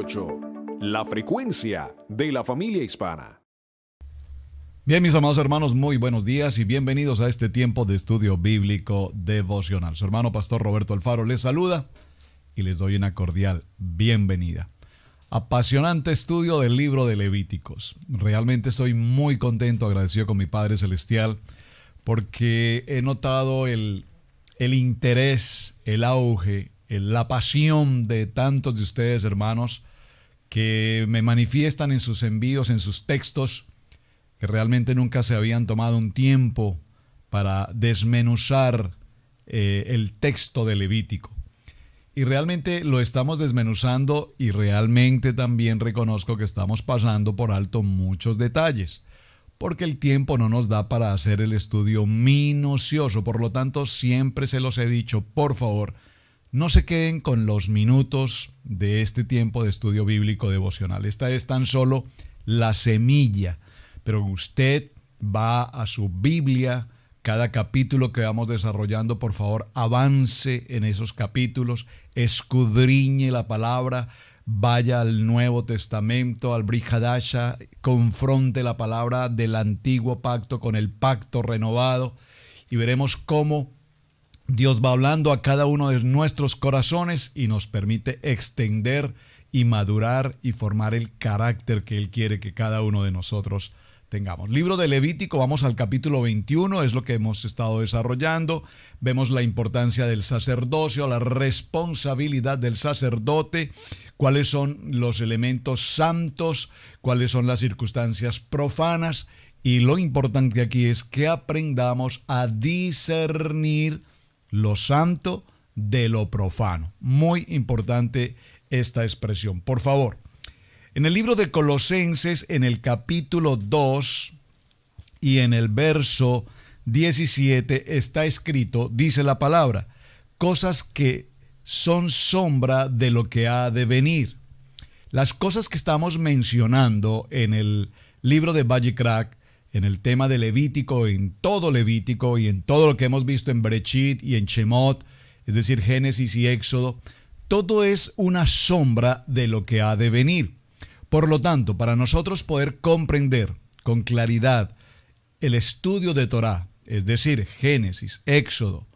98, la frecuencia de la familia hispana. Bien, mis amados hermanos, muy buenos días y bienvenidos a este tiempo de estudio bíblico devocional. Su hermano pastor Roberto Alfaro les saluda y les doy una cordial bienvenida. Apasionante estudio del libro de Levíticos. Realmente estoy muy contento, agradecido con mi Padre Celestial, porque he notado el interés, el auge, la pasión de tantos de ustedes, hermanos, que me manifiestan en sus envíos, en sus textos, que realmente nunca se habían tomado un tiempo para desmenuzar el texto de Levítico. Y realmente lo estamos desmenuzando y realmente también reconozco que estamos pasando por alto muchos detalles, porque el tiempo no nos da para hacer el estudio minucioso. Por lo tanto, siempre se los he dicho, por favor, no se queden con los minutos de este tiempo de estudio bíblico devocional. Esta es tan solo la semilla, pero usted va a su Biblia. Cada capítulo que vamos desarrollando, por favor, avance en esos capítulos, escudriñe la palabra, vaya al Nuevo Testamento, al Brit Hadasha, confronte la palabra del antiguo pacto con el pacto renovado y veremos cómo Dios va hablando a cada uno de nuestros corazones y nos permite extender y madurar y formar el carácter que Él quiere que cada uno de nosotros tengamos. Libro de Levítico, vamos al capítulo 21, es lo que hemos estado desarrollando. Vemos la importancia del sacerdocio, la responsabilidad del sacerdote, cuáles son los elementos santos, cuáles son las circunstancias profanas, y lo importante aquí es que aprendamos a discernir lo santo de lo profano. Muy importante esta expresión. Por favor, en el libro de Colosenses, en el capítulo 2 y en el verso 17 está escrito, dice la palabra, cosas que son sombra de lo que ha de venir. Las cosas que estamos mencionando en el libro de Vayikra, en el tema de Levítico, en todo Levítico y en todo lo que hemos visto en Bereshit y en Shemot, es decir, Génesis y Éxodo, todo es una sombra de lo que ha de venir. Por lo tanto, para nosotros poder comprender con claridad el estudio de Torá, es decir, Génesis, Éxodo,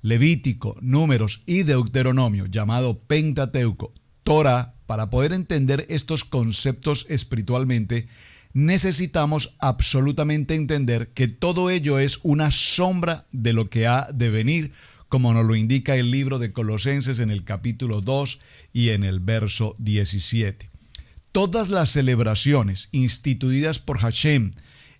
Levítico, Números y Deuteronomio, llamado Pentateuco, Torá, para poder entender estos conceptos espiritualmente, necesitamos absolutamente entender que todo ello es una sombra de lo que ha de venir, como nos lo indica el libro de Colosenses en el capítulo 2 y en el verso 17. Todas las celebraciones instituidas por Hashem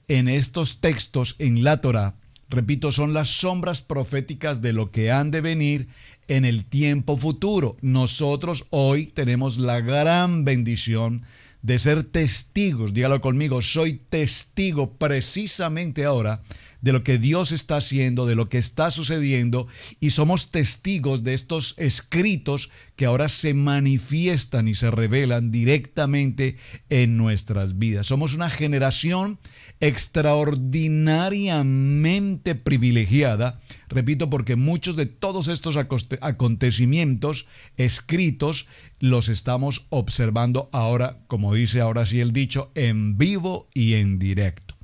en estos textos en la Torá, repito, son las sombras proféticas de lo que han de venir en el tiempo futuro. Nosotros hoy tenemos la gran bendición de ser testigos, dígalo conmigo, soy testigo precisamente ahora de lo que Dios está haciendo, de lo que está sucediendo, y somos testigos de estos escritos que ahora se manifiestan y se revelan directamente en nuestras vidas. Somos una generación extraordinariamente privilegiada, repito, porque muchos de todos estos acontecimientos escritos los estamos observando ahora, como dice ahora sí el dicho, en vivo y en directo.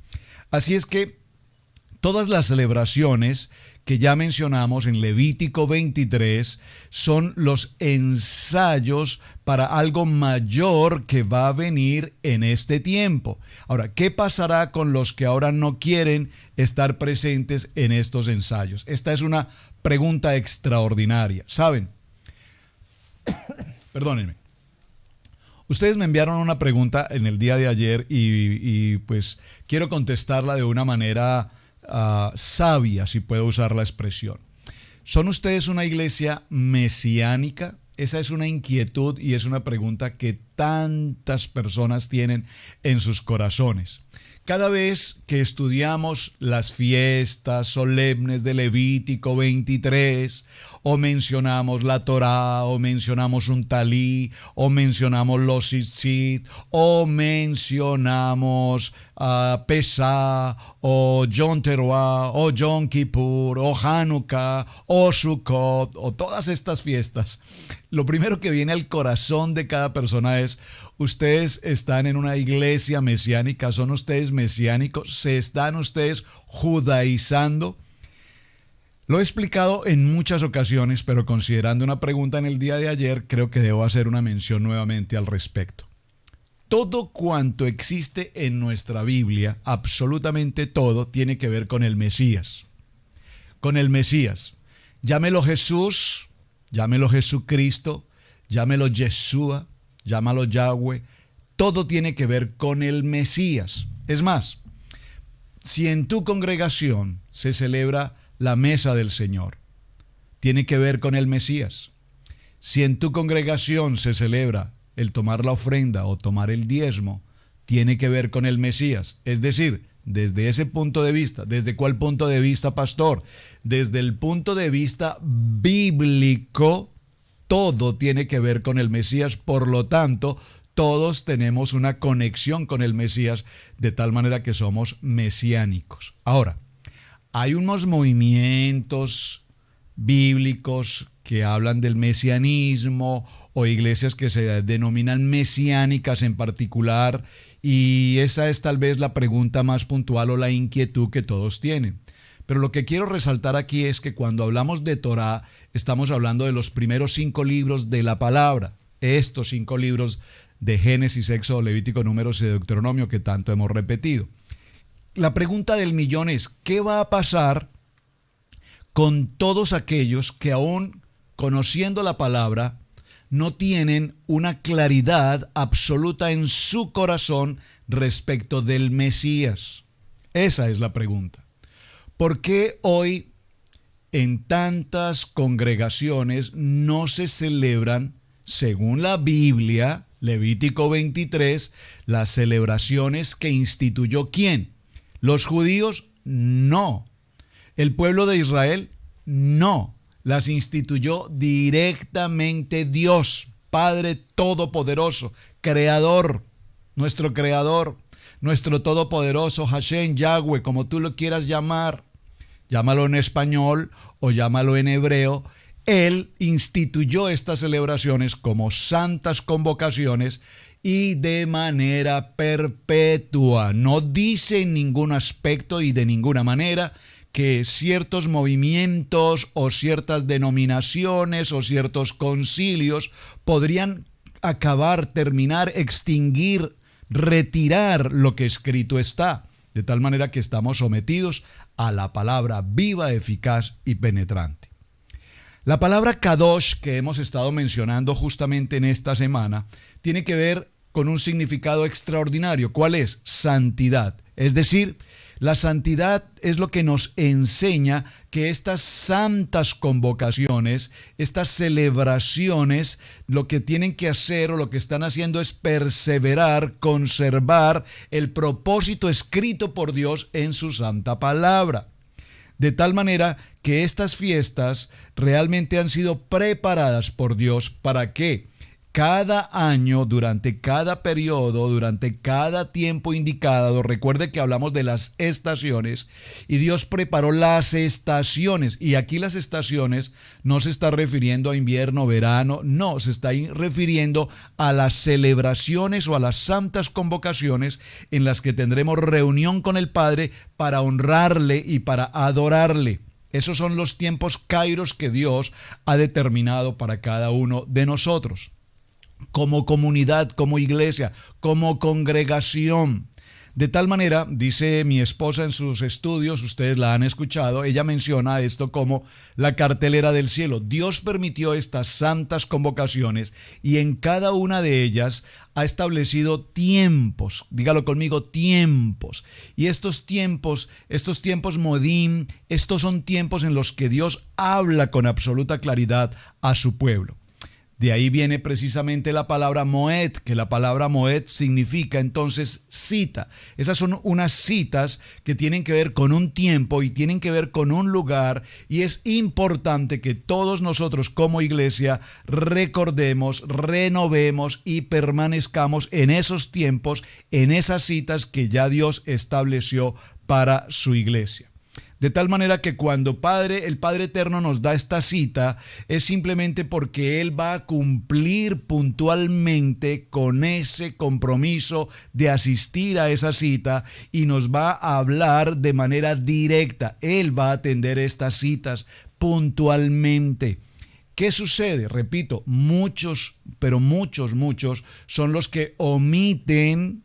Así es que todas las celebraciones que ya mencionamos en Levítico 23 son los ensayos para algo mayor que va a venir en este tiempo. Ahora, ¿qué pasará con los que ahora no quieren estar presentes en estos ensayos? Esta es una pregunta extraordinaria. ¿Saben? Perdónenme. Ustedes me enviaron una pregunta en el día de ayer y pues quiero contestarla de una manera sabia, si puedo usar la expresión. ¿Son ustedes una iglesia mesiánica? Esa es una inquietud y es una pregunta que tantas personas tienen en sus corazones. Cada vez que estudiamos las fiestas solemnes de Levítico 23, o mencionamos la Torá, o mencionamos un talí, o mencionamos los tzitzit, o mencionamos Pesach, o Yom Teruah, o Yom Kippur, o Hanukkah, o Sukkot, o todas estas fiestas, lo primero que viene al corazón de cada persona es: ustedes están en una iglesia mesiánica, son ustedes mesiánicos, se están ustedes judaizando. Lo he explicado en muchas ocasiones, pero considerando una pregunta en el día de ayer, creo que debo hacer una mención nuevamente al respecto. Todo cuanto existe en nuestra Biblia, absolutamente todo, tiene que ver con el Mesías. Con el Mesías. Llámelo Jesús, llámelo Jesucristo, llámelo Yeshua, llámalo Yahweh. Todo tiene que ver con el Mesías. Es más, si en tu congregación se celebra la mesa del Señor, tiene que ver con el Mesías. Si en tu congregación se celebra el tomar la ofrenda o tomar el diezmo, tiene que ver con el Mesías. Es decir, desde ese punto de vista. ¿Desde cuál punto de vista, pastor? Desde el punto de vista bíblico, todo tiene que ver con el Mesías. Por lo tanto, todos tenemos una conexión con el Mesías, de tal manera que somos mesiánicos. Ahora, hay unos movimientos bíblicos que hablan del mesianismo, o iglesias que se denominan mesiánicas en particular, y esa es tal vez la pregunta más puntual o la inquietud que todos tienen. Pero lo que quiero resaltar aquí es que cuando hablamos de Torá, estamos hablando de los primeros 5 libros de la palabra, estos 5 libros de Génesis, Éxodo, Levítico, Números y Deuteronomio que tanto hemos repetido. La pregunta del millón es: ¿qué va a pasar con todos aquellos que aún conociendo la palabra no tienen una claridad absoluta en su corazón respecto del Mesías? Esa es la pregunta. ¿Por qué hoy en tantas congregaciones no se celebran, según la Biblia, Levítico 23, las celebraciones que instituyó ¿quién? ¿Los judíos? No. ¿El pueblo de Israel? No. Las instituyó directamente Dios, Padre Todopoderoso, Creador, nuestro Todopoderoso, Hashem, Yahweh, como tú lo quieras llamar. Llámalo en español o llámalo en hebreo. Él instituyó estas celebraciones como santas convocaciones y de manera perpetua. No dice en ningún aspecto y de ninguna manera que ciertos movimientos o ciertas denominaciones o ciertos concilios podrían acabar, terminar, extinguir, retirar lo que escrito está, de tal manera que estamos sometidos a la palabra viva, eficaz y penetrante. La palabra Kadosh, que hemos estado mencionando justamente en esta semana, tiene que ver con un significado extraordinario. ¿Cuál es? Santidad. Es decir, la santidad es lo que nos enseña que estas santas convocaciones, estas celebraciones, lo que tienen que hacer o lo que están haciendo es perseverar, conservar el propósito escrito por Dios en su santa palabra. De tal manera que estas fiestas realmente han sido preparadas por Dios para que cada año, durante cada periodo, durante cada tiempo indicado, recuerde que hablamos de las estaciones, y Dios preparó las estaciones, y aquí las estaciones no se está refiriendo a invierno, verano, no, se está refiriendo a las celebraciones o a las santas convocaciones en las que tendremos reunión con el Padre para honrarle y para adorarle. Esos son los tiempos kairos que Dios ha determinado para cada uno de nosotros. Como comunidad, como iglesia, como congregación. De tal manera, dice mi esposa en sus estudios, ustedes la han escuchado, ella menciona esto como la cartelera del cielo. Dios permitió estas santas convocaciones y en cada una de ellas ha establecido tiempos, dígalo conmigo, tiempos. Y estos tiempos Modim, estos son tiempos en los que Dios habla con absoluta claridad a su pueblo. De ahí viene precisamente la palabra moed, que la palabra moed significa entonces cita. Esas son unas citas que tienen que ver con un tiempo y tienen que ver con un lugar, y es importante que todos nosotros como iglesia recordemos, renovemos y permanezcamos en esos tiempos, en esas citas que ya Dios estableció para su iglesia. De tal manera que cuando el Padre Eterno nos da esta cita, es simplemente porque Él va a cumplir puntualmente con ese compromiso de asistir a esa cita y nos va a hablar de manera directa. Él va a atender estas citas puntualmente. ¿Qué sucede? Repito, muchos son los que omiten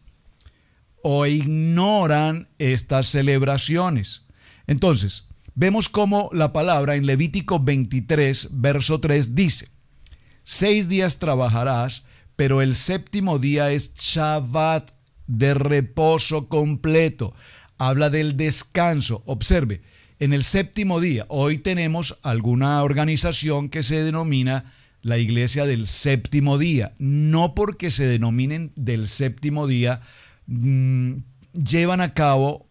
o ignoran estas celebraciones. Entonces, vemos cómo la palabra en Levítico 23, verso 3 dice: 6 días trabajarás, pero el séptimo día es Shabbat, de reposo completo. Habla del descanso. Observe, en el séptimo día, hoy tenemos alguna organización que se denomina la Iglesia del Séptimo Día. No porque se denominen del séptimo día, llevan a cabo,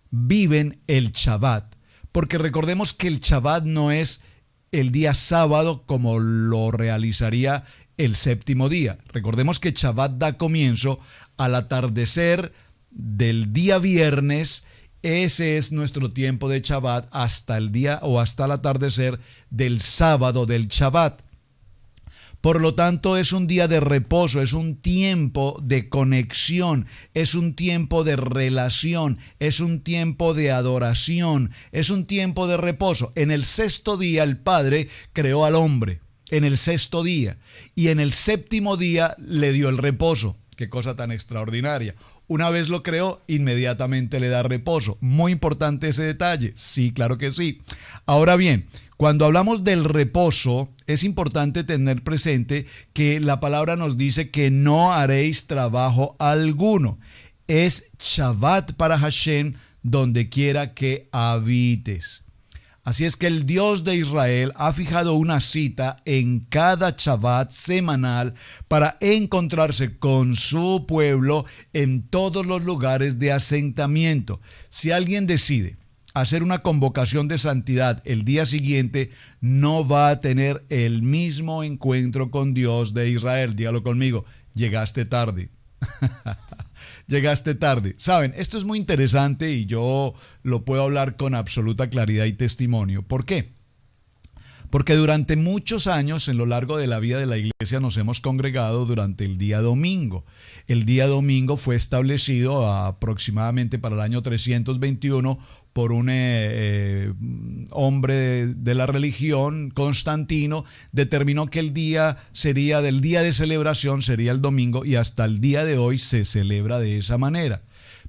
viven el Shabbat, porque recordemos que el Shabbat no es el día sábado como lo realizaría el séptimo día. Recordemos que Shabbat da comienzo al atardecer del día viernes. Ese es nuestro tiempo de Shabbat hasta el día o hasta el atardecer del sábado del Shabbat. Por lo tanto, es un día de reposo, es un tiempo de conexión, es un tiempo de relación, es un tiempo de adoración, es un tiempo de reposo. En el sexto día el Padre creó al hombre, en el sexto día, y en el séptimo día le dio el reposo. Qué cosa tan extraordinaria. Una vez lo creó, inmediatamente le da reposo. Muy importante ese detalle. Sí, claro que sí. Ahora bien, cuando hablamos del reposo, es importante tener presente que la palabra nos dice que no haréis trabajo alguno. Es Shabbat para Hashem donde quiera que habites. Así es que el Dios de Israel ha fijado una cita en cada Shabbat semanal para encontrarse con su pueblo en todos los lugares de asentamiento. Si alguien decide hacer una convocación de santidad el día siguiente, no va a tener el mismo encuentro con Dios de Israel. Dígalo conmigo, llegaste tarde. Llegaste tarde. Saben, esto es muy interesante y yo lo puedo hablar con absoluta claridad y testimonio. ¿Por qué? Porque durante muchos años, en lo largo de la vida de la iglesia, nos hemos congregado durante el día domingo. El día domingo fue establecido aproximadamente para el año 321 por un hombre de la religión, Constantino. Determinó que el día sería del día de celebración, sería el domingo, y hasta el día de hoy se celebra de esa manera.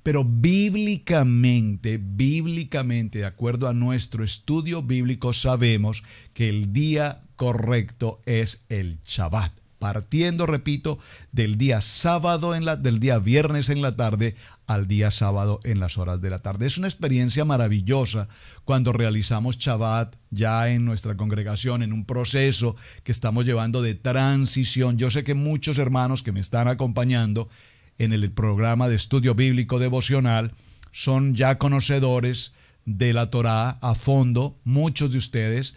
Pero bíblicamente, de acuerdo a nuestro estudio bíblico, sabemos que el día correcto es el Shabbat. Partiendo, repito, del día sábado del día viernes en la tarde al día sábado en las horas de la tarde. Es una experiencia maravillosa cuando realizamos Shabbat ya en nuestra congregación, en un proceso que estamos llevando de transición. Yo sé que muchos hermanos que me están acompañando en el programa de estudio bíblico devocional son ya conocedores de la Torá a fondo. Muchos de ustedes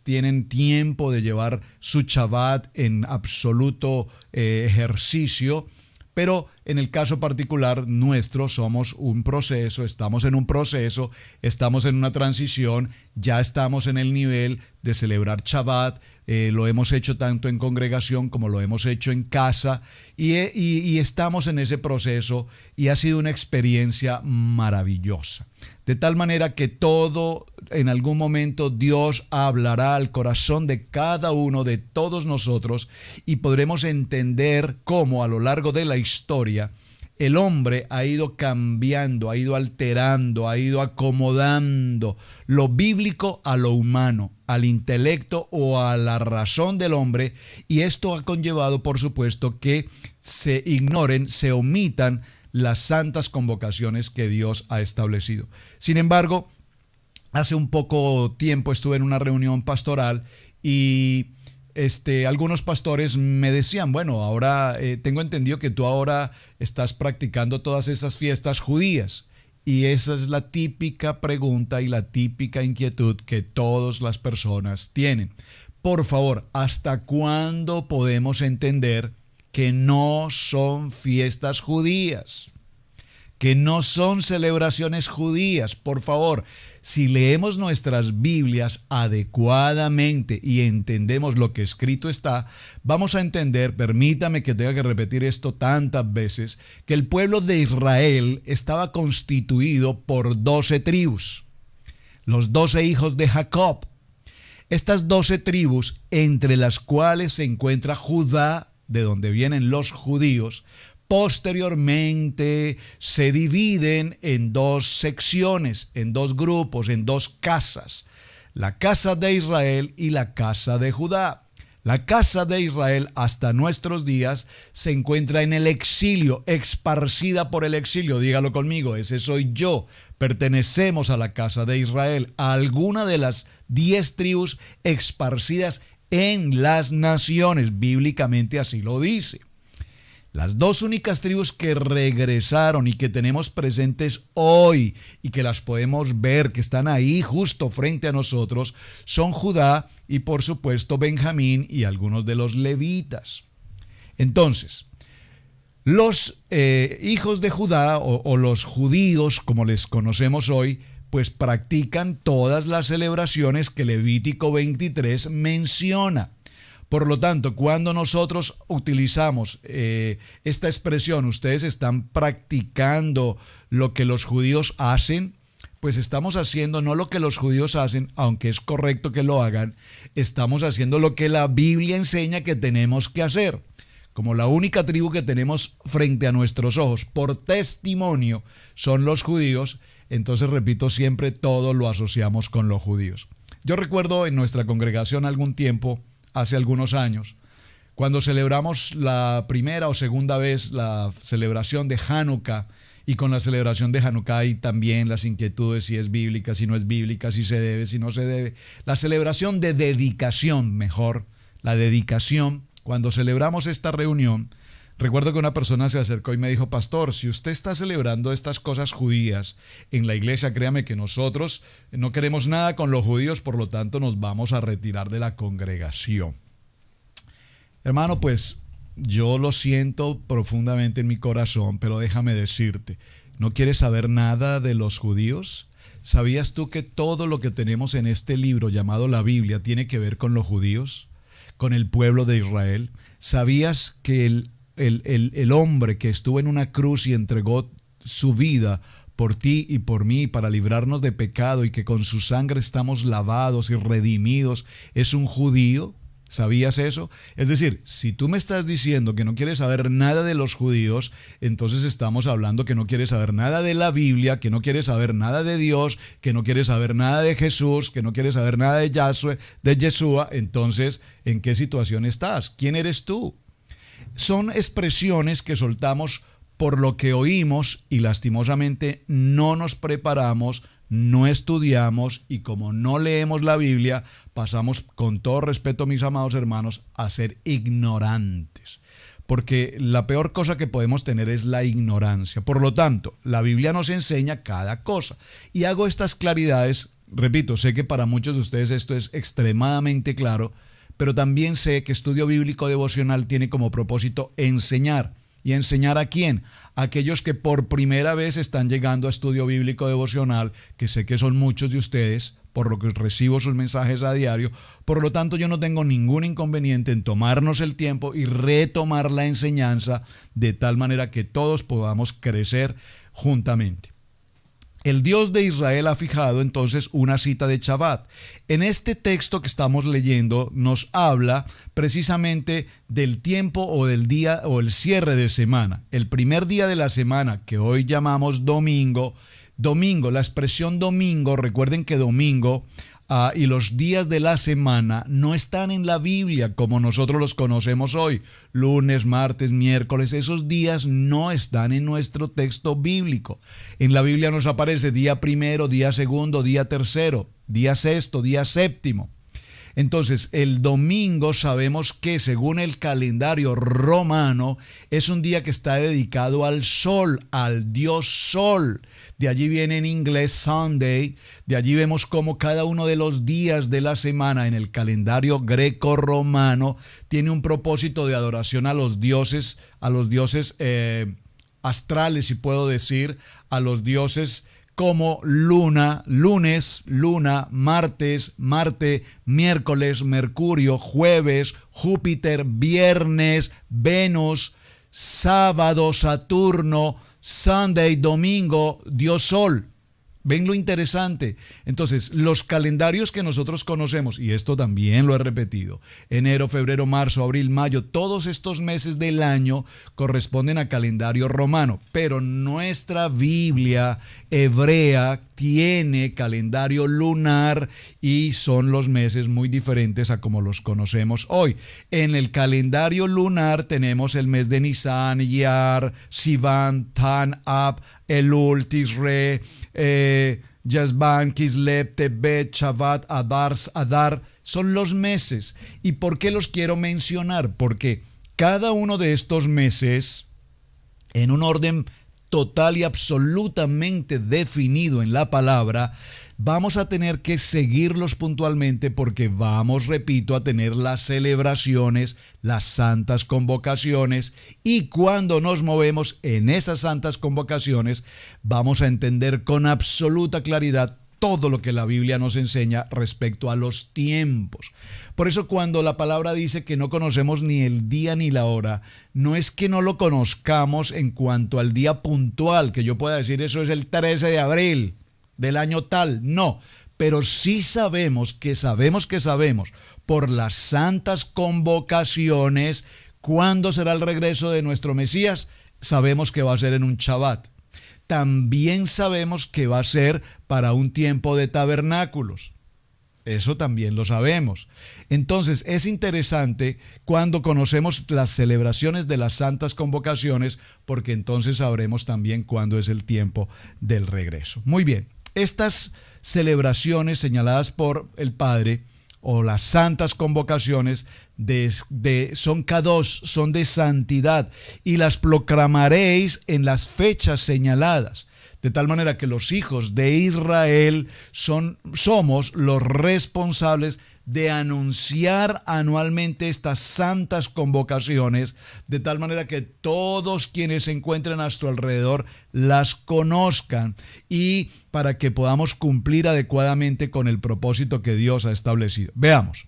tienen tiempo de llevar su Shabbat en absoluto ejercicio, pero en el caso particular nuestro estamos en un proceso, estamos en una transición, ya estamos en el nivel de celebrar Shabbat, lo hemos hecho tanto en congregación como lo hemos hecho en casa y estamos en ese proceso y ha sido una experiencia maravillosa. De tal manera que en algún momento Dios hablará al corazón de cada uno de todos nosotros y podremos entender cómo a lo largo de la historia el hombre ha ido cambiando, ha ido alterando, ha ido acomodando lo bíblico a lo humano, al intelecto o a la razón del hombre, y esto ha conllevado, por supuesto, que se ignoren, se omitan las santas convocaciones que Dios ha establecido. Sin embargo, hace un poco tiempo estuve en una reunión pastoral y algunos pastores me decían, bueno, ahora tengo entendido que tú ahora estás practicando todas esas fiestas judías. Y esa es la típica pregunta y la típica inquietud que todas las personas tienen. Por favor, ¿hasta cuándo podemos entender que no son fiestas judías? Que no son celebraciones judías. Por favor, si leemos nuestras Biblias adecuadamente y entendemos lo que escrito está, vamos a entender, permítame que tenga que repetir esto tantas veces, que el pueblo de Israel estaba constituido por 12 tribus, los 12 hijos de Jacob. Estas 12 tribus, entre las cuales se encuentra Judá, de donde vienen los judíos, posteriormente se dividen en dos secciones, en dos grupos, en dos casas. La casa de Israel y la casa de Judá. La casa de Israel hasta nuestros días se encuentra en el exilio, esparcida por el exilio. Dígalo conmigo, ese soy yo. Pertenecemos a la casa de Israel, a alguna de las 10 tribus esparcidas en las naciones. Bíblicamente así lo dice. Las dos únicas tribus que regresaron y que tenemos presentes hoy y que las podemos ver, que están ahí justo frente a nosotros, son Judá y por supuesto Benjamín y algunos de los levitas. Entonces, los hijos de Judá o los judíos, como les conocemos hoy, pues practican todas las celebraciones que Levítico 23 menciona. Por lo tanto, cuando nosotros utilizamos esta expresión, ustedes están practicando lo que los judíos hacen, pues estamos haciendo no lo que los judíos hacen, aunque es correcto que lo hagan, estamos haciendo lo que la Biblia enseña que tenemos que hacer. Como la única tribu que tenemos frente a nuestros ojos, por testimonio, son los judíos, entonces repito, siempre todo lo asociamos con los judíos. Yo recuerdo en nuestra congregación algún tiempo, hace algunos años, cuando celebramos la primera o segunda vez la celebración de Hanukkah, y con la celebración de Hanukkah hay también las inquietudes si es bíblica, si no es bíblica, si se debe, si no se debe. La celebración de dedicación, mejor, la dedicación, cuando celebramos esta reunión, recuerdo que una persona se acercó y me dijo, pastor, si usted está celebrando estas cosas judías en la iglesia, créame que nosotros no queremos nada con los judíos, por lo tanto nos vamos a retirar de la congregación. Hermano, pues yo lo siento profundamente en mi corazón, pero déjame decirte, ¿no quieres saber nada de los judíos? ¿Sabías tú que todo lo que tenemos en este libro llamado la Biblia tiene que ver con los judíos, con el pueblo de Israel? ¿Sabías que el hombre que estuvo en una cruz y entregó su vida por ti y por mí para librarnos de pecado y que con su sangre estamos lavados y redimidos es un judío? ¿Sabías eso? Es decir, si tú me estás diciendo que no quieres saber nada de los judíos, entonces estamos hablando que no quieres saber nada de la Biblia, que no quieres saber nada de Dios, que no quieres saber nada de Jesús, que no quieres saber nada de Yeshua. Entonces, ¿en qué situación estás? ¿Quién eres tú? Son expresiones que soltamos por lo que oímos y lastimosamente no nos preparamos, no estudiamos y como no leemos la Biblia, pasamos, con todo respeto, mis amados hermanos, a ser ignorantes. Porque la peor cosa que podemos tener es la ignorancia. Por lo tanto, la Biblia nos enseña cada cosa. Y hago estas claridades, repito, sé que para muchos de ustedes esto es extremadamente claro, pero también sé que Estudio Bíblico Devocional tiene como propósito enseñar. ¿Y enseñar a quién? A aquellos que por primera vez están llegando a Estudio Bíblico Devocional, que sé que son muchos de ustedes, por lo que recibo sus mensajes a diario. Por lo tanto, yo no tengo ningún inconveniente en tomarnos el tiempo y retomar la enseñanza de tal manera que todos podamos crecer juntamente. El Dios de Israel ha fijado entonces una cita de Shabbat. En este texto que estamos leyendo nos habla precisamente del tiempo o del día o el cierre de semana. El primer día de la semana, que hoy llamamos domingo. Domingo, la expresión domingo, recuerden que domingo y los días de la semana no están en la Biblia como nosotros los conocemos hoy. Lunes, martes, miércoles, esos días no están en nuestro texto bíblico. En la Biblia nos aparece día primero, día segundo, día tercero, día sexto, día séptimo. Entonces, el domingo sabemos que según el calendario romano es un día que está dedicado al sol, al dios sol. De allí viene en inglés Sunday. De allí vemos cómo cada uno de los días de la semana en el calendario greco-romano tiene un propósito de adoración a los dioses astrales, si puedo decir, a los dioses como luna, lunes, luna, martes, Marte, miércoles, Mercurio, jueves, Júpiter, viernes, Venus, sábado, Saturno, Sunday, domingo, Dios Sol. ¿Ven lo interesante? Entonces, los calendarios que nosotros conocemos, y esto también lo he repetido, enero, febrero, marzo, abril, mayo, todos estos meses del año corresponden a calendario romano, pero nuestra Biblia hebrea tiene calendario lunar y son los meses muy diferentes a como los conocemos hoy. En el calendario lunar tenemos el mes de Nisan, Iyar, Sivan, Tan, Ab, Elul, Tishrei, Yazban, Kislev, Tebet, Shavat, Adar, son los meses. ¿Y por qué los quiero mencionar? Porque cada uno de estos meses, en un orden total y absolutamente definido en la palabra, vamos a tener que seguirlos puntualmente porque vamos, repito, a tener las celebraciones, las santas convocaciones, y cuando nos movemos en esas santas convocaciones vamos a entender con absoluta claridad todo lo que la Biblia nos enseña respecto a los tiempos. Por eso cuando la palabra dice que no conocemos ni el día ni la hora, no es que no lo conozcamos en cuanto al día puntual, que yo pueda decir eso es el 13 de abril del año tal, no. Pero sí sabemos por las santas convocaciones cuándo será el regreso de nuestro Mesías. Sabemos que va a ser en un Shabbat. También sabemos que va a ser para un tiempo de tabernáculos. Eso también lo sabemos. Entonces es interesante cuando conocemos las celebraciones de las santas convocaciones, porque entonces sabremos también cuándo es el tiempo del regreso. Muy bien, estas celebraciones señaladas por el Padre o las santas convocaciones son kadosh, son de santidad, y las proclamaréis en las fechas señaladas. De tal manera que los hijos de Israel somos los responsables de anunciar anualmente estas santas convocaciones, de tal manera que todos quienes se encuentren a su alrededor las conozcan, y para que podamos cumplir adecuadamente con el propósito que Dios ha establecido. Veamos,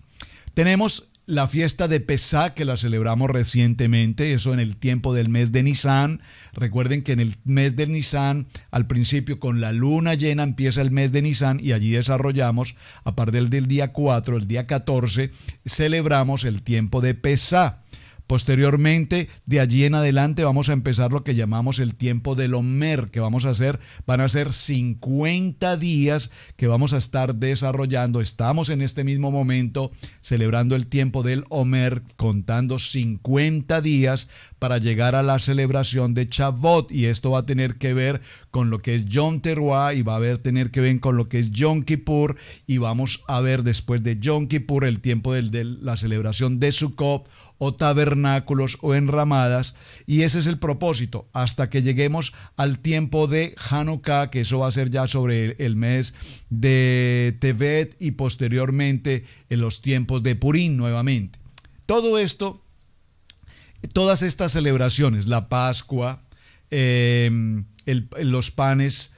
tenemos la fiesta de Pesá, que la celebramos recientemente, eso en el tiempo del mes de Nisan. Recuerden que en el mes de Nisan, al principio con la luna llena empieza el mes de Nisan, y allí desarrollamos, a partir del día 4, el día 14, celebramos el tiempo de Pesá. Posteriormente, de allí en adelante, vamos a empezar lo que llamamos el tiempo del Omer, que van a ser 50 días que vamos a estar desarrollando. Estamos en este mismo momento celebrando el tiempo del Omer, contando 50 días para llegar a la celebración de Shavuot, y esto va a tener que ver con lo que es Yom Teruah, y va a tener que ver con lo que es Yom Kippur, y vamos a ver después de Yom Kippur el tiempo de la celebración de Sukkot, o tabernáculos o enramadas, y ese es el propósito hasta que lleguemos al tiempo de Hanukkah, que eso va a ser ya sobre el mes de Tevet, y posteriormente en los tiempos de Purim nuevamente. Todo esto, todas estas celebraciones, la Pascua, los panes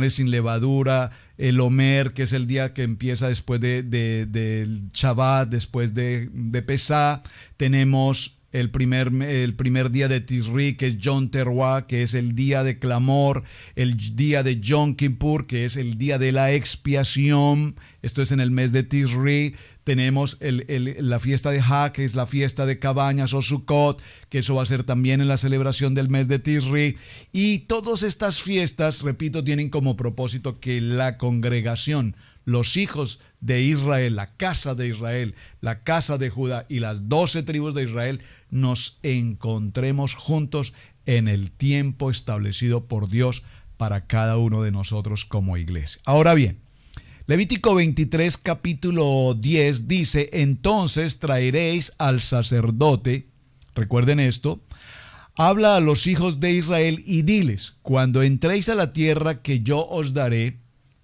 sin levadura, el Omer, que es el día que empieza después del Shabbat, después de Pesá. Tenemos el primer día de Tisri, que es Yom Teruah, que es el día de clamor, el día de Yom Kippur, que es el día de la expiación. Esto es en el mes de Tisri. Tenemos la fiesta de Ha, que es la fiesta de cabañas, o Sukkot, que eso va a ser también en la celebración del mes de Tisri. Y todas estas fiestas, repito, tienen como propósito que la congregación, los hijos de Israel, la casa de Israel, la casa de Judá y las 12 tribus de Israel, nos encontremos juntos en el tiempo establecido por Dios para cada uno de nosotros como iglesia. Ahora bien, Levítico 23, capítulo 10 dice: entonces traeréis al sacerdote, recuerden esto, habla a los hijos de Israel y diles: cuando entréis a la tierra que yo os daré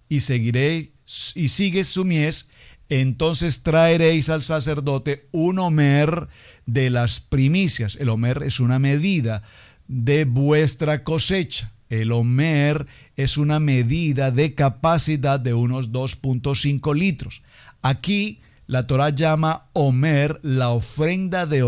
y sigues su mies, entonces traeréis al sacerdote un omer de las primicias. El omer es una medida de vuestra cosecha. El omer es una medida de capacidad de unos 2.5 litros. Aquí la Torá llama omer la ofrenda de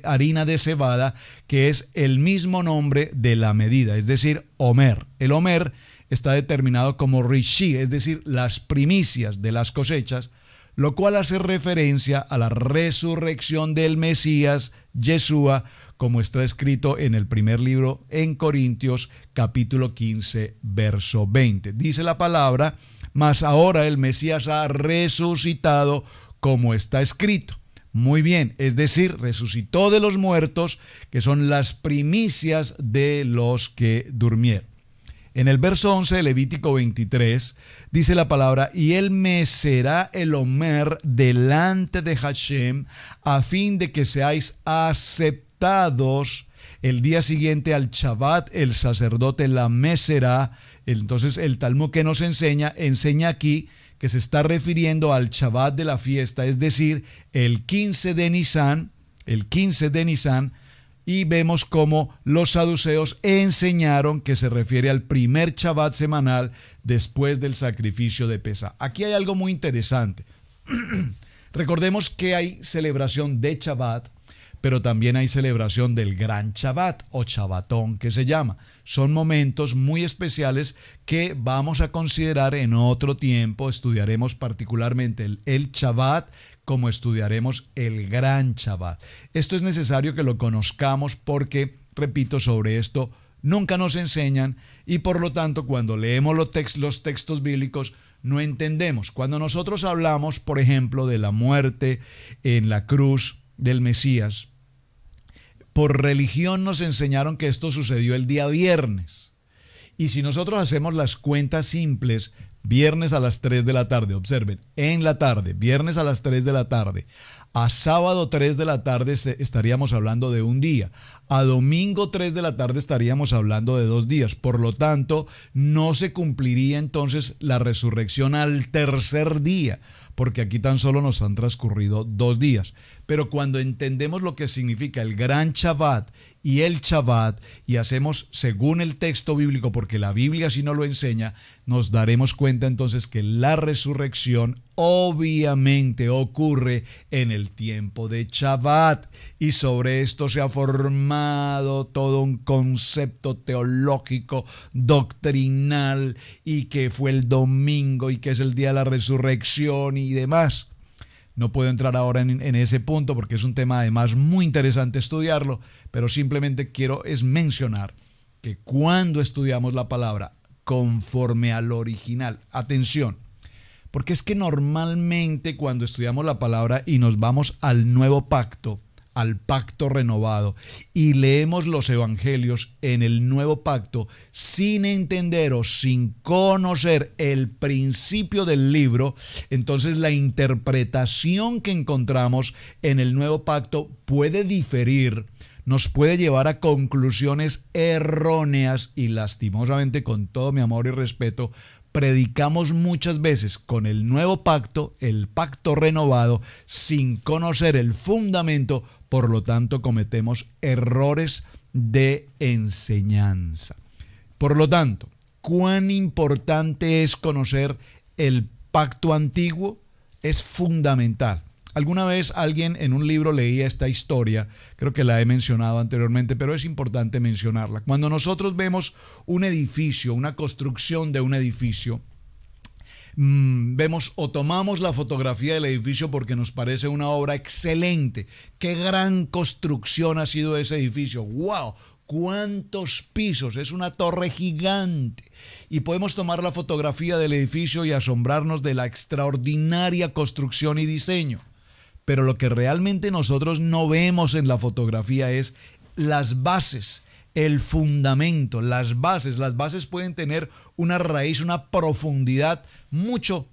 harina de cebada, que es el mismo nombre de la medida, es decir, omer. El omer está determinado como rishi, es decir, las primicias de las cosechas, lo cual hace referencia a la resurrección del Mesías, Yeshua, como está escrito en el primer libro en Corintios, capítulo 15, verso 20. Dice la palabra: mas ahora el Mesías ha resucitado, como está escrito. Muy bien, es decir, resucitó de los muertos, que son las primicias de los que durmieron. En el verso 11 de Levítico 23 dice la palabra: y él mecerá el omer delante de Hashem, a fin de que seáis aceptados. El día siguiente al Shabbat el sacerdote la mecerá. Entonces el Talmud que nos enseña aquí que se está refiriendo al Shabbat de la fiesta, es decir, el 15 de Nisan, y vemos cómo los saduceos enseñaron que se refiere al primer Shabbat semanal después del sacrificio de Pesaj. Aquí hay algo muy interesante. Recordemos que hay celebración de Shabbat, pero también hay celebración del Gran Shabbat o Shabbatón, que se llama. Son momentos muy especiales que vamos a considerar en otro tiempo. Estudiaremos particularmente el Shabbat, como estudiaremos el Gran Shabbat. Esto es necesario que lo conozcamos porque, repito, sobre esto nunca nos enseñan y por lo tanto cuando leemos los textos bíblicos no entendemos. Cuando nosotros hablamos, por ejemplo, de la muerte en la cruz del Mesías, por religión nos enseñaron que esto sucedió el día viernes. Y si nosotros hacemos las cuentas simples, viernes a las 3 de la tarde, observen, en la tarde, viernes a las 3 de la tarde, a sábado 3 de la tarde estaríamos hablando de un día, a domingo 3 de la tarde estaríamos hablando de 2 días, por lo tanto no se cumpliría entonces la resurrección al tercer día, porque aquí tan solo nos han transcurrido 2 días. Pero cuando entendemos lo que significa el Gran Shabbat y el Shabbat y hacemos según el texto bíblico, porque la Biblia así nos lo enseña, nos daremos cuenta entonces que la resurrección obviamente ocurre en el tiempo de Shabbat, y sobre esto se ha formado todo un concepto teológico, doctrinal, y que fue el domingo y que es el día de la resurrección y demás. No puedo entrar ahora en ese punto porque es un tema además muy interesante estudiarlo, pero simplemente quiero mencionar que cuando estudiamos la palabra conforme al original, atención, porque es que normalmente cuando estudiamos la palabra y nos vamos al nuevo pacto, al pacto renovado, y leemos los evangelios en el nuevo pacto sin entender o sin conocer el principio del libro, entonces la interpretación que encontramos en el nuevo pacto puede diferir, nos puede llevar a conclusiones erróneas y lastimosamente, con todo mi amor y respeto, predicamos muchas veces con el nuevo pacto, el pacto renovado, sin conocer el fundamento, por lo tanto cometemos errores de enseñanza. Por lo tanto, ¿cuán importante es conocer el pacto antiguo? Es fundamental. Alguna vez alguien en un libro leía esta historia, creo que la he mencionado anteriormente, pero es importante mencionarla. Cuando nosotros vemos un edificio, una construcción de un edificio, vemos o tomamos la fotografía del edificio porque nos parece una obra excelente. ¡Qué gran construcción ha sido ese edificio! ¡Wow! ¿Cuántos pisos? Es una torre gigante. Y podemos tomar la fotografía del edificio y asombrarnos de la extraordinaria construcción y diseño. Pero lo que realmente nosotros no vemos en la fotografía es las bases, el fundamento, las bases. Las bases pueden tener una raíz, una profundidad mucho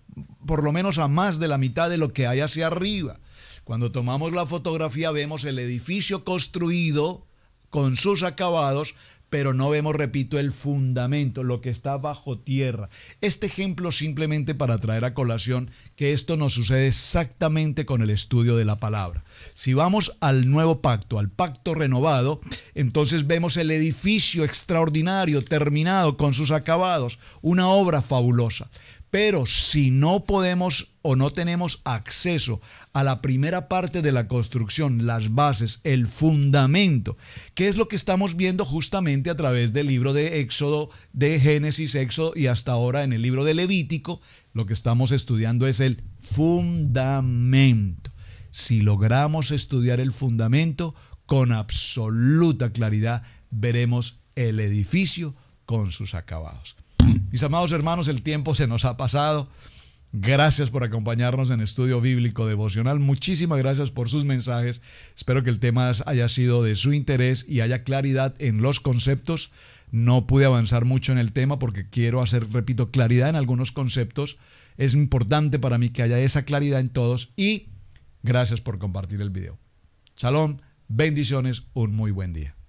por lo menos a más de la mitad de lo que hay hacia arriba. Cuando tomamos la fotografía vemos el edificio construido con sus acabados, pero no vemos, repito, el fundamento, lo que está bajo tierra. Este ejemplo simplemente para traer a colación que esto nos sucede exactamente con el estudio de la palabra. Si vamos al nuevo pacto, al pacto renovado, entonces vemos el edificio extraordinario, terminado con sus acabados, una obra fabulosa. Pero si no podemos o no tenemos acceso a la primera parte de la construcción, las bases, el fundamento, que es lo que estamos viendo justamente a través del libro de Éxodo, de Génesis, Éxodo y hasta ahora en el libro de Levítico, lo que estamos estudiando es el fundamento. Si logramos estudiar el fundamento, con absoluta claridad veremos el edificio con sus acabados. Mis amados hermanos, el tiempo se nos ha pasado. Gracias por acompañarnos en Estudio Bíblico Devocional. Muchísimas gracias por sus mensajes. Espero que el tema haya sido de su interés y haya claridad en los conceptos. No pude avanzar mucho en el tema porque quiero hacer, repito, claridad en algunos conceptos. Es importante para mí que haya esa claridad en todos y gracias por compartir el video. Shalom, bendiciones, un muy buen día.